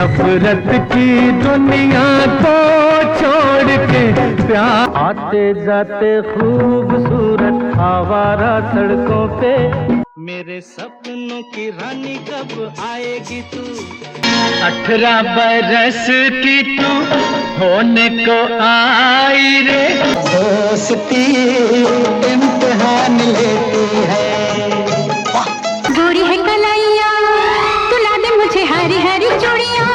नफरत की दुनिया को छोड़ के प्यार आते जाते खूबसूरत आवारा सड़कों पे मेरे सपनों की रानी कब आएगी तू 18 बरस की तू होने को आई रे दोस्ती इम्तिहान लेती है गोरी है कलाइया तुला दे मुझे हरी हरी चूड़ियां।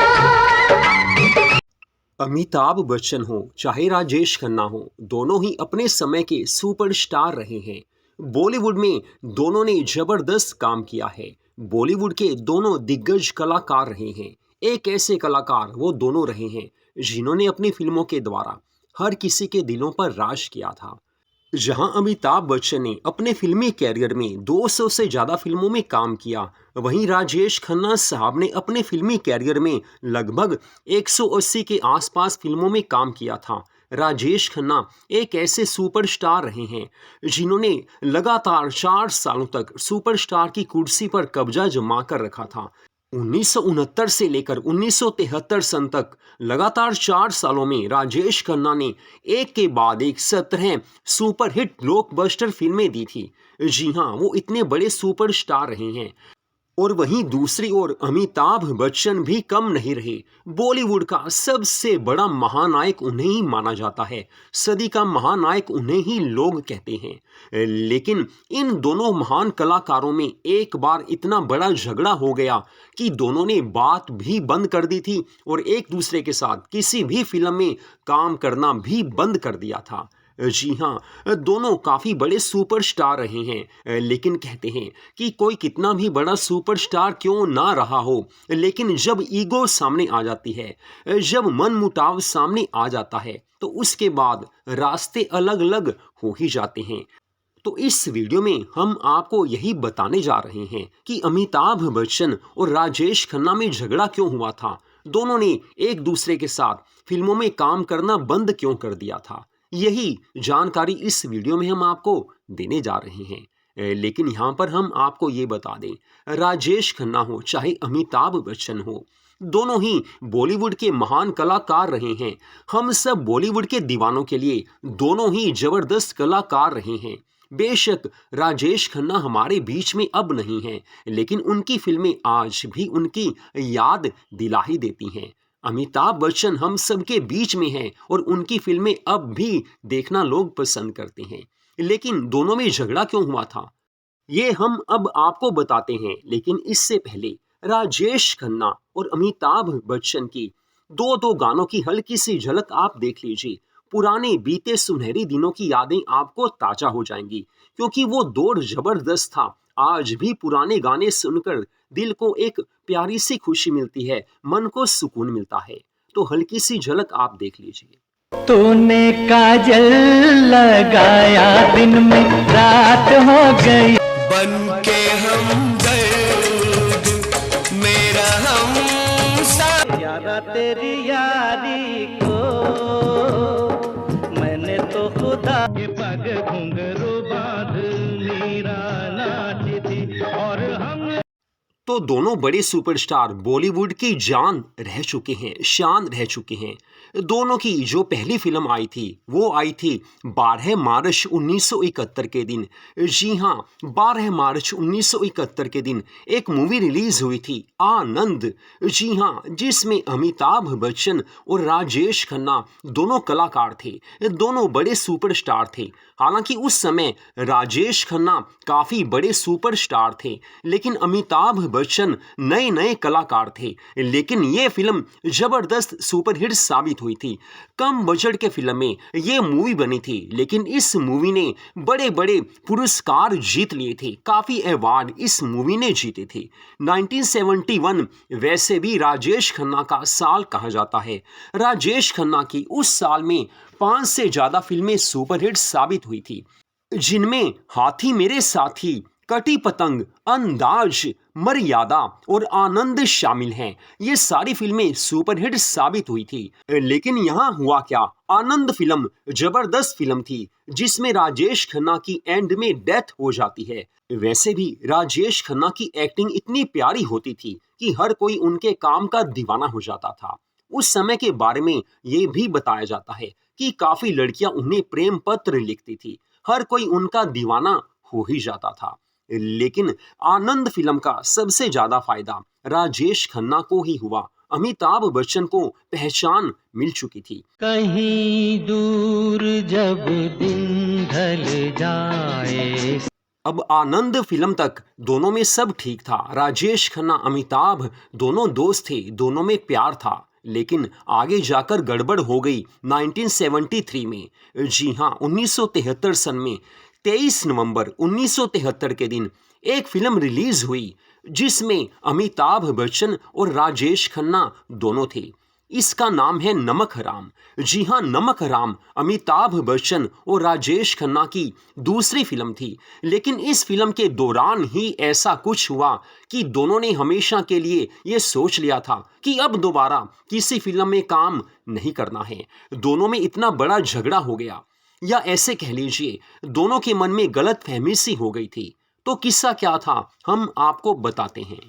अमिताभ बच्चन हो चाहे राजेश खन्ना हो, दोनों ही अपने समय के सुपरस्टार रहे हैं। बॉलीवुड में दोनों ने जबरदस्त काम किया है। बॉलीवुड के दोनों दिग्गज कलाकार रहे हैं। एक ऐसे कलाकार वो दोनों रहे हैं जिन्होंने अपनी फिल्मों के द्वारा हर किसी के दिलों पर राज किया था। जहां अमिताभ बच्चन ने अपने फिल्मी कैरियर में 200 से ज़्यादा फिल्मों में काम किया, वहीं राजेश खन्ना साहब ने अपने फिल्मी कैरियर में लगभग 180 के आसपास फिल्मों में काम किया था। राजेश खन्ना एक ऐसे सुपरस्टार रहे हैं जिन्होंने लगातार 4 सालों तक सुपरस्टार की कुर्सी पर कब्जा जमा कर रखा था। 1969 से लेकर 1973 सन तक लगातार 4 सालों में राजेश खन्ना ने एक के बाद एक 17 सुपरहिट ब्लॉकबस्टर फिल्में दी थी। जी हाँ, वो इतने बड़े सुपरस्टार रहे हैं। और वहीं दूसरी ओर अमिताभ बच्चन भी कम नहीं रहे। बॉलीवुड का सबसे बड़ा महानायक उन्हें ही माना जाता है। सदी का महानायक उन्हें ही लोग कहते हैं। लेकिन इन दोनों महान कलाकारों में एक बार इतना बड़ा झगड़ा हो गया कि दोनों ने बात भी बंद कर दी थी और एक दूसरे के साथ किसी भी फिल्म में काम करना भी बंद कर दिया था। जी हाँ, दोनों काफ़ी बड़े सुपरस्टार रहे हैं। लेकिन कहते हैं कि कोई कितना भी बड़ा सुपरस्टार क्यों ना रहा हो, लेकिन जब ईगो सामने आ जाती है, जब मनमुटाव सामने आ जाता है, तो उसके बाद रास्ते अलग अलग हो ही जाते हैं। तो इस वीडियो में हम आपको यही बताने जा रहे हैं कि अमिताभ बच्चन और राजेश खन्ना में झगड़ा क्यों हुआ था, दोनों ने एक दूसरे के साथ फिल्मों में काम करना बंद क्यों कर दिया था। यही जानकारी इस वीडियो में हम आपको देने जा रहे हैं। लेकिन यहाँ पर हम आपको ये बता दें, राजेश खन्ना हो चाहे अमिताभ बच्चन हो, दोनों ही बॉलीवुड के महान कलाकार रहे हैं। हम सब बॉलीवुड के दीवानों के लिए दोनों ही जबरदस्त कलाकार रहे हैं। बेशक राजेश खन्ना हमारे बीच में अब नहीं हैं, लेकिन उनकी फिल्में आज भी उनकी याद दिला ही देती हैं। अमिताभ बच्चन हम सबके बीच में हैं और उनकी फिल्में अब भी देखना लोग पसंद करते हैं। लेकिन दोनों में झगड़ा क्यों हुआ था, ये हम अब आपको बताते हैं। लेकिन इससे पहले राजेश खन्ना और अमिताभ बच्चन की दो गानों की हल्की सी झलक आप देख लीजिए। पुराने बीते सुनहरी दिनों की यादें आपको ताजा हो जाएंगी, क्योंकि वो दौर जबरदस्त था। आज भी पुराने गाने सुनकर दिल को एक प्यारी सी खुशी मिलती है, मन को सुकून मिलता है। तो हल्की सी झलक आप देख लीजिए। तूने काजल लगाया दिन में रात हो गई बन के हमदर्द मेरा हम यारा तेरी यारी को मैंने तो खुदा के पग घुंघरू बांध मीरा नाची थी और हम। तो दोनों बड़े सुपरस्टार बॉलीवुड की जान रह चुके हैं, शान रह चुके हैं। दोनों की जो पहली फिल्म आई थी वो आई थी 12 मार्च 1971 के दिन। जी हाँ, 12 मार्च 1971 के दिन एक मूवी रिलीज हुई थी, आनंद। जी हाँ, जिसमें अमिताभ बच्चन और राजेश खन्ना दोनों कलाकार थे, दोनों बड़े सुपरस्टार थे। हालांकि उस समय राजेश खन्ना काफ़ी बड़े सुपरस्टार थे, लेकिन अमिताभ बच्चन नए नए कलाकार थे। लेकिन ये फिल्म जबरदस्त सुपरहिट साबित हुई थी। कम बजट के फिल्म में ये मूवी बनी थी, लेकिन इस मूवी ने बड़े बड़े पुरस्कार जीत लिए थे, काफ़ी अवार्ड इस मूवी ने जीते थे। 1971 वैसे भी राजेश खन्ना का साल कहा जाता है। राजेश खन्ना की उस साल में 5 से ज़्यादा फिल्में सुपरहिट साबित हुई थी, जिनमें हाथी मेरे साथी, कटी पतंग, अंदाज, मर्यादा और आनंद शामिल हैं। ये सारी फिल्में सुपरहिट साबित हुई थी। लेकिन यहाँ हुआ क्या, आनंद फिल्म जबरदस्त फिल्म थी जिसमें राजेश खन्ना की एंड में डेथ हो जाती है। वैसे भी राजेश खन्ना की एक्टिंग इतनी प्यारी होती थी कि हर कोई उनके काम का दीवाना हो जाता था। उस समय के बारे में ये भी बताया जाता है कि काफी लड़कियां उन्हें प्रेम पत्र लिखती थी। हर कोई उनका दीवाना हो ही जाता था। लेकिन आनंद फिल्म का सबसे ज्यादा फायदा राजेश खन्ना को ही हुआ। अमिताभ बच्चन को पहचान मिल चुकी थी। कहीं दूर जब दिन ढल जाए। अब आनंद फिल्म तक दोनों में सब ठीक था। राजेश खन्ना, अमिताभ दोनों दोस्त थे, दोनों में प्यार था। लेकिन आगे जाकर गड़बड़ हो गई 1973 में। जी हाँ, 1973 सन में 23 नवंबर 1973 के दिन एक फिल्म रिलीज हुई जिसमें अमिताभ बच्चन और राजेश खन्ना दोनों थे। इसका नाम है नमक हराम। जी हाँ, नमक हराम अमिताभ बच्चन और राजेश खन्ना की दूसरी फिल्म थी। लेकिन इस फिल्म के दौरान ही ऐसा कुछ हुआ कि दोनों ने हमेशा के लिए ये सोच लिया था कि अब दोबारा किसी फिल्म में काम नहीं करना है। दोनों में इतना बड़ा झगड़ा हो गया, या ऐसे कह लीजिए दोनों के मन में गलतफहमी सी हो गई थी। तो किस्सा क्या था, हम आपको बताते हैं।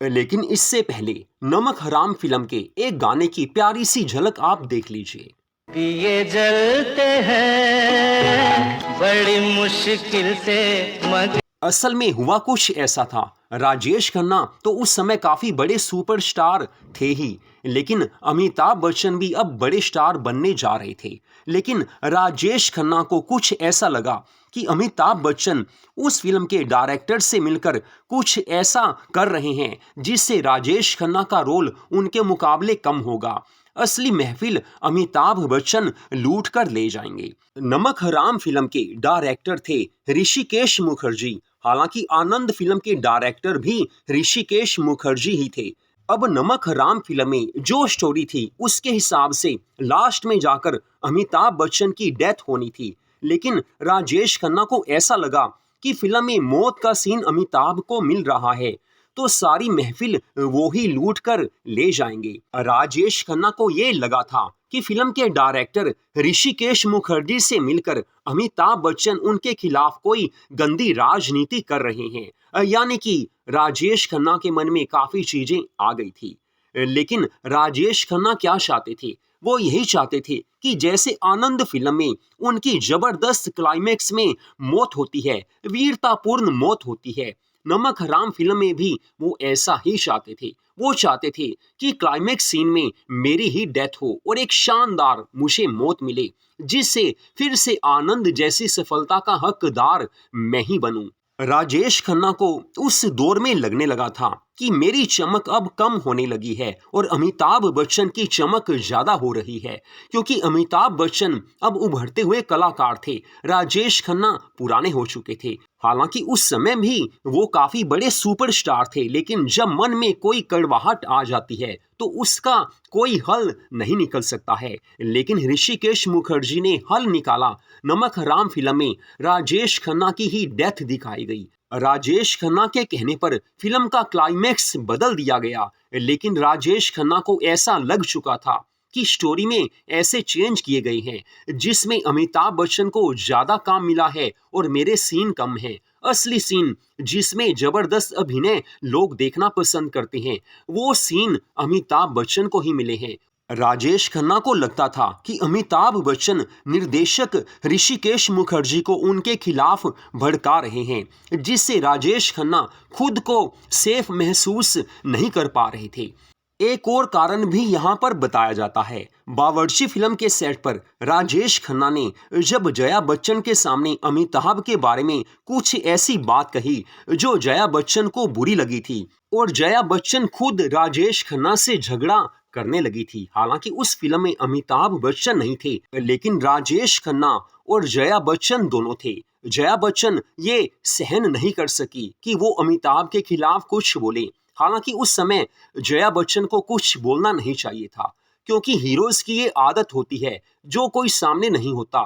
लेकिन इससे पहले नमक हराम फिल्म के एक गाने की प्यारी सी झलक आप देख लीजिए। दिए जलते हैं बड़ी मुश्किल से मगर। असल में हुआ कुछ ऐसा था, राजेश खन्ना तो उस समय काफी बड़े सुपरस्टार थे ही, लेकिन अमिताभ बच्चन भी अब बड़े स्टार बनने जा रहे थे। लेकिन राजेश खन्ना को कुछ ऐसा लगा कि अमिताभ बच्चन उस फिल्म के डायरेक्टर से मिलकर कुछ ऐसा कर रहे हैं जिससे राजेश खन्ना का रोल उनके मुकाबले कम होगा। असली महफिल अमिताभ बच्चन लूट कर ले जाएंगे। नमक हराम फिल्म के डायरेक्टर थे ऋषिकेश मुखर्जी। हालांकि आनंद फिल्म के डायरेक्टर भी ऋषिकेश मुखर्जी ही थे। अब नमक हराम फिल्म में जो स्टोरी थी उसके हिसाब से लास्ट में जाकर अमिताभ बच्चन की डेथ होनी थी। लेकिन राजेश खन्ना को ऐसा लगा कि फिल्म में मौत का सीन अमिताभ को मिल रहा है तो सारी महफिल वो ही लूट कर ले जाएंगे। राजेश खन्ना को ये लगा था कि फिल्म के डायरेक्टर ऋषिकेश मुखर्जी से मिलकर अमिताभ बच्चन उनके खिलाफ कोई गंदी राजनीति कर रहे हैं, यानी कि राजेश खन्ना के मन में काफी चीजें आ गई थी। लेकिन राजेश खन्ना क्या चाहते थे, वो यही चाहते थे कि जैसे आनंद फिल्म में उनकी जबरदस्त क्लाइमेक्स में मौत होती है, वीरतापूर्ण मौत होती है, नमक हराम फिल्म में भी वो ऐसा ही चाहते थे। वो चाहते थे कि क्लाइमेक्स सीन में मेरी ही डेथ हो और एक शानदार मुझे मौत मिले जिससे फिर से आनंद जैसी सफलता का हकदार मैं ही बनूं। राजेश खन्ना को उस दौर में लगने लगा था कि मेरी चमक अब कम होने लगी है और अमिताभ बच्चन की चमक ज्यादा हो रही है, क्योंकि अमिताभ बच्चन अब उभरते हुए कलाकार थे, राजेश खन्ना पुराने हो चुके थे। हालांकि उस समय भी वो काफी बड़े सुपरस्टार थे, लेकिन जब मन में कोई कड़वाहट आ जाती है तो उसका कोई हल नहीं निकल सकता है। लेकिन ऋषिकेश मुखर्जी ने हल निकाला। नमक हराम फिल्म में राजेश खन्ना की ही डेथ दिखाई गई। राजेश खन्ना के कहने पर फिल्म का क्लाइमेक्स बदल दिया गया, लेकिन राजेश खन्ना को ऐसा लग चुका था कि स्टोरी में ऐसे चेंज किए गए हैं जिसमें अमिताभ बच्चन को ज्यादा काम मिला है और मेरे सीन कम है। असली सीन जिसमें जबरदस्त अभिनय लोग देखना पसंद करते हैं, वो सीन अमिताभ बच्चन को ही मिले हैं। राजेश खन्ना को लगता था कि अमिताभ बच्चन निर्देशक ऋषिकेश मुखर्जी को उनके खिलाफ भड़का रहे हैं, जिससे राजेश खन्ना खुद को सेफ महसूस नहीं कर पा रहे थे। एक और कारण भी यहाँ पर बताया जाता है। बावर्ची फिल्म के सेट पर राजेश खन्ना ने जब जया बच्चन के सामने अमिताभ के बारे में कुछ ऐसी बात कही जो जया बच्चन को बुरी लगी थी और जया बच्चन खुद राजेश खन्ना से झगड़ा करने लगी थी। हालांकि उस फिल्म में अमिताभ बच्चन नहीं थे, लेकिन राजेश खन्ना और जया बच्चन दोनों थे। जया बच्चन ये सहन नहीं कर सकी कि वो अमिताभ के खिलाफ कुछ बोले। हालांकि उस समय जया बच्चन को कुछ बोलना नहीं चाहिए था, क्योंकि हीरोज की ये आदत होती है, जो कोई सामने नहीं होता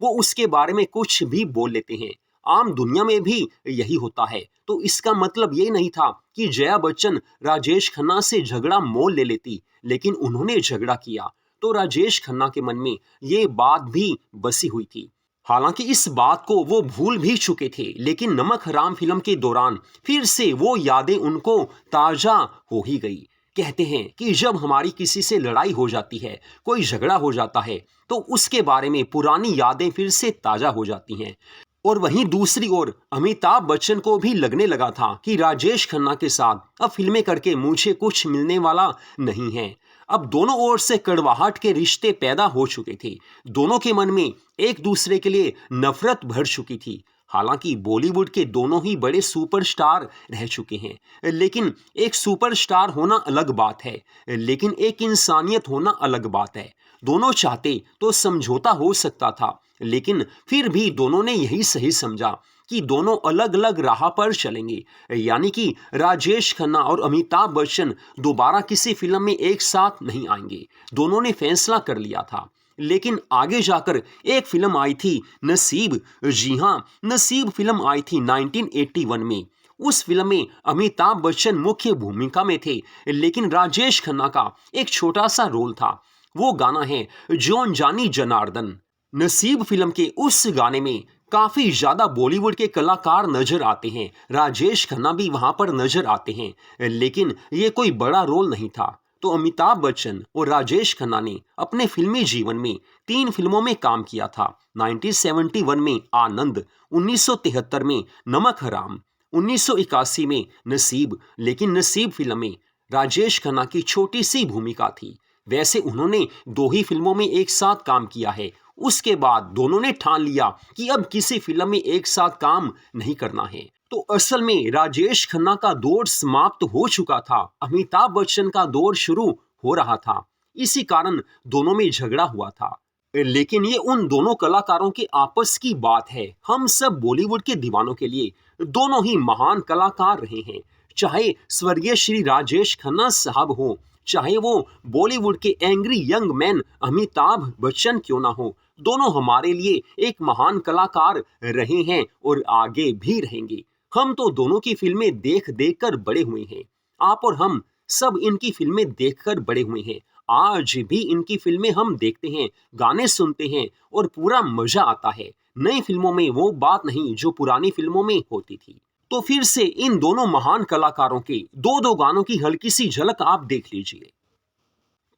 वो उसके बारे में कुछ भी बोल लेते हैं। आम दुनिया में भी यही होता है। तो इसका मतलब ये नहीं था कि जया बच्चन राजेश खन्ना से झगड़ा मोल ले लेती, लेकिन उन्होंने झगड़ा किया तो राजेश खन्ना के मन में ये बात भी बसी हुई थी। हालांकि इस बात को वो भूल भी चुके थे, लेकिन नमक हराम फिल्म के दौरान फिर से वो यादें उनको ताजा हो ही गई। कहते हैं कि जब हमारी किसी से लड़ाई हो जाती है, कोई झगड़ा हो जाता है, तो उसके बारे में पुरानी यादें फिर से ताजा हो जाती हैं। और वहीं दूसरी ओर अमिताभ बच्चन को भी लगने लगा था कि राजेश खन्ना के साथ अब फिल्में करके मुझे कुछ मिलने वाला नहीं है। अब दोनों ओर से कड़वाहट के रिश्ते पैदा हो चुके थे। दोनों के मन में एक दूसरे के लिए नफरत भर चुकी थी। हालांकि बॉलीवुड के दोनों ही बड़े सुपरस्टार रह चुके हैं, लेकिन एक सुपरस्टार होना अलग बात है, लेकिन एक इंसानियत होना अलग बात है। दोनों चाहते तो समझौता हो सकता था, लेकिन फिर भी दोनों ने यही सही समझा कि दोनों अलग अलग राह पर चलेंगे। यानी कि राजेश खन्ना और अमिताभ बच्चन दोबारा किसी फिल्म में एक साथ नहीं आएंगे। दोनों ने फैसला कर लिया था। लेकिन आगे जाकर एक फिल्म आई थी नसीब। जी हाँ, नसीब फिल्म आई थी 1981 में। उस फिल्म में अमिताभ बच्चन मुख्य भूमिका में थे, लेकिन राजेश खन्ना का एक छोटा सा रोल था। वो गाना है जॉन जानी जनार्दन। नसीब फिल्म के उस गाने में काफी ज्यादा बॉलीवुड के कलाकार नजर आते हैं। राजेश खन्ना भी वहां पर नजर आते हैं, लेकिन ये कोई बड़ा रोल नहीं था। तो अमिताभ बच्चन और राजेश खन्ना ने अपने फिल्मी जीवन में 3 फिल्मों में काम किया था। 1971 में आनंद, 1973 में नमक हराम, 1981 में नसीब। लेकिन नसीब फिल्म में राजेश खन्ना की छोटी सी भूमिका थी। वैसे उन्होंने 2 ही फिल्मों में एक साथ काम किया है। उसके बाद दोनों ने ठान लिया कि अब किसी फिल्म में एक साथ काम नहीं करना है। तो असल में राजेश खन्ना का दौर समाप्त हो चुका था, अमिताभ बच्चन का दौर शुरू हो रहा था। इसी कारण दोनों में झगड़ा हुआ था। लेकिन ये उन दोनों कलाकारों के आपस की बात है। हम सब बॉलीवुड के दीवानों के लिए दोनों ही महान कलाकार रहे हैं। चाहे स्वर्गीय श्री राजेश खन्ना साहब हो, चाहे वो बॉलीवुड के angry young man Amitabh Bachchan क्यों ना हो, दोनों हमारे लिए एक महान कलाकार रहे हैं और आगे भी रहेंगे। हम तो दोनों की फिल्में देख देख कर बड़े हुए हैं। आप और हम सब इनकी फिल्में देखकर बड़े हुए हैं। आज भी इनकी फिल्में हम देखते हैं, गाने सुनते हैं और पूरा मजा आता है। नई फिल्मों में वो बात नहीं जो पुरानी फिल्मों में होती थी। तो फिर से इन दोनों महान कलाकारों के 2 गानों की हल्की सी झलक आप देख लीजिए।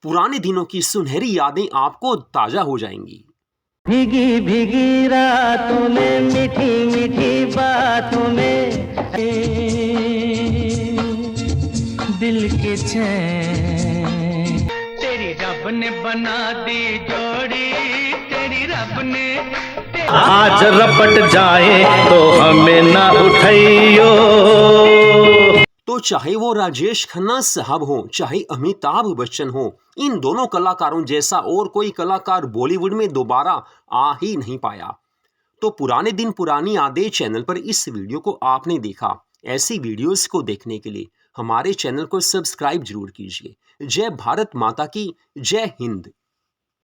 पुराने दिनों की सुनहरी यादें आपको ताजा हो जाएंगी। भीगी भीगी रातों में, मीठी मीठी बातों में, दिल के चैन तेरी रब ने बना दी जोड़ी, तेरी रब ने आज रपट जाए तो हमें ना उठाइयो। तो चाहे वो राजेश खन्ना साहब हो, चाहे अमिताभ बच्चन हो, इन दोनों कलाकारों जैसा और कोई कलाकार बॉलीवुड में दोबारा आ ही नहीं पाया। तो पुराने दिन पुरानी यादें चैनल पर इस वीडियो को आपने देखा। ऐसी वीडियोस को देखने के लिए हमारे चैनल को सब्सक्राइब जरूर कीजिए। जय भारत माता की, जय हिंद।